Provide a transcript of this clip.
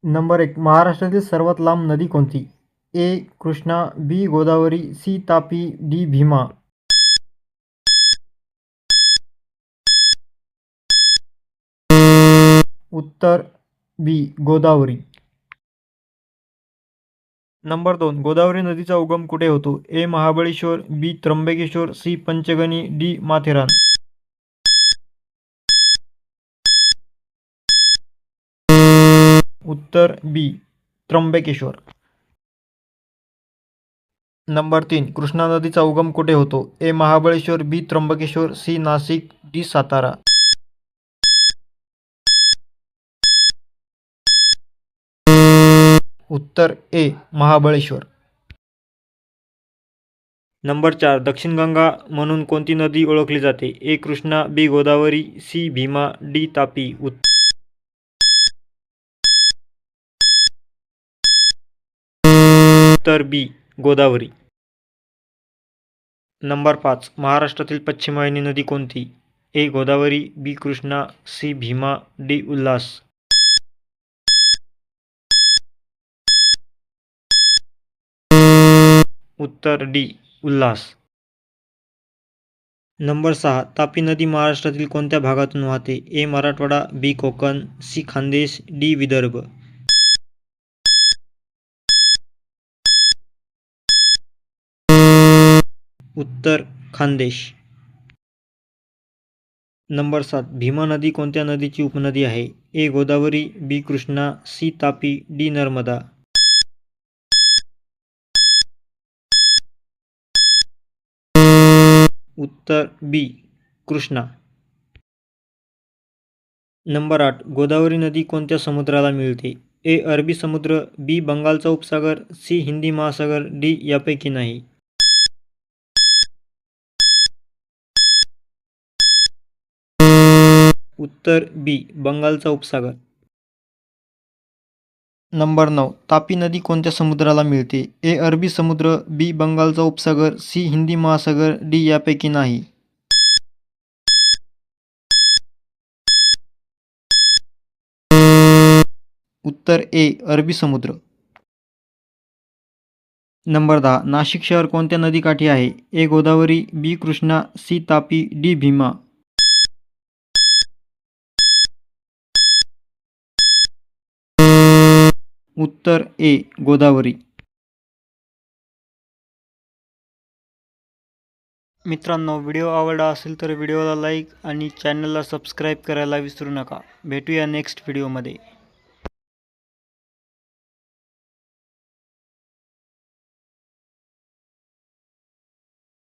Number 1. महाराष्ट्रातील सर्वात लांब नदी कोणती? ए. कृष्णा, बी. गोदावरी, सी. तापी, डी. भीमा. उत्तर बी. गोदावरी. नंबर 2. गोदावरी नदीचा उगम कुठे होतो? ए. महाबळेश्वर, बी. त्र्यंबकेश्वर, सी. पंचगनी, डी. माथेरान. उत्तर बी. त्र्यंबकेश्वर. नंबर 3. कृष्णा नदीचा उगम कुठे होतो? ए. महाबळेश्वर, बी. त्र्यंबकेश्वर, सी. नाशिक, डी. सातारा. उत्तर ए. महाबळेश्वर. नंबर 4. दक्षिण गंगा म्हणून कोणती नदी ओळखली जाते? ए. कृष्णा, बी. गोदावरी, सी. भीमा, डी. तापी. उत्तर बी. गोदावरी. नंबर 5. महाराष्ट्रातील पश्चिम वाहिनी नदी कोणती? ए. गोदावरी, बी. कृष्णा, सी. भीमा, डी. उल्हास. उत्तर डी. उल्हास. नंबर 6. तापी नदी महाराष्ट्रातील कोणत्या भागातून वाहते? ए. मराठवाडा, बी. कोकण, सी. खानदेश, डी. विदर्भ. उत्तर खानदेश. नंबर 7. भीमा नदी कोणत्या नदीची उपनदी आहे? ए. गोदावरी, बी. कृष्णा, सी. तापी, डी. नर्मदा. उत्तर बी. कृष्णा. नंबर 8. गोदावरी नदी कोणत्या समुद्राला मिळते? ए. अरबी समुद्र, बी. बंगालचा उपसागर, सी. हिंदी महासागर, डी. यापैकी नाही. उत्तर बी. बंगालचा उपसागर. नंबर 9. तापी नदी कोणत्या समुद्राला मिळते? ए. अरबी समुद्र, बी. बंगालचा उपसागर, सी. हिंदी महासागर, डी. यापैकी नाही. उत्तर ए. अरबी समुद्र. नंबर 10. नाशिक शहर कोणत्या नदीकाठी आहे? ए. गोदावरी, बी. कृष्णा, सी. तापी, डी. भीमा. उत्तर ए. गोदावरी. मित्रांनो, व्हिडिओ आवडला असेल तर व्हिडिओला लाईक आणि चॅनलला सबस्क्राईब करायला विसरू नका. भेटूया नेक्स्ट व्हिडिओमध्ये.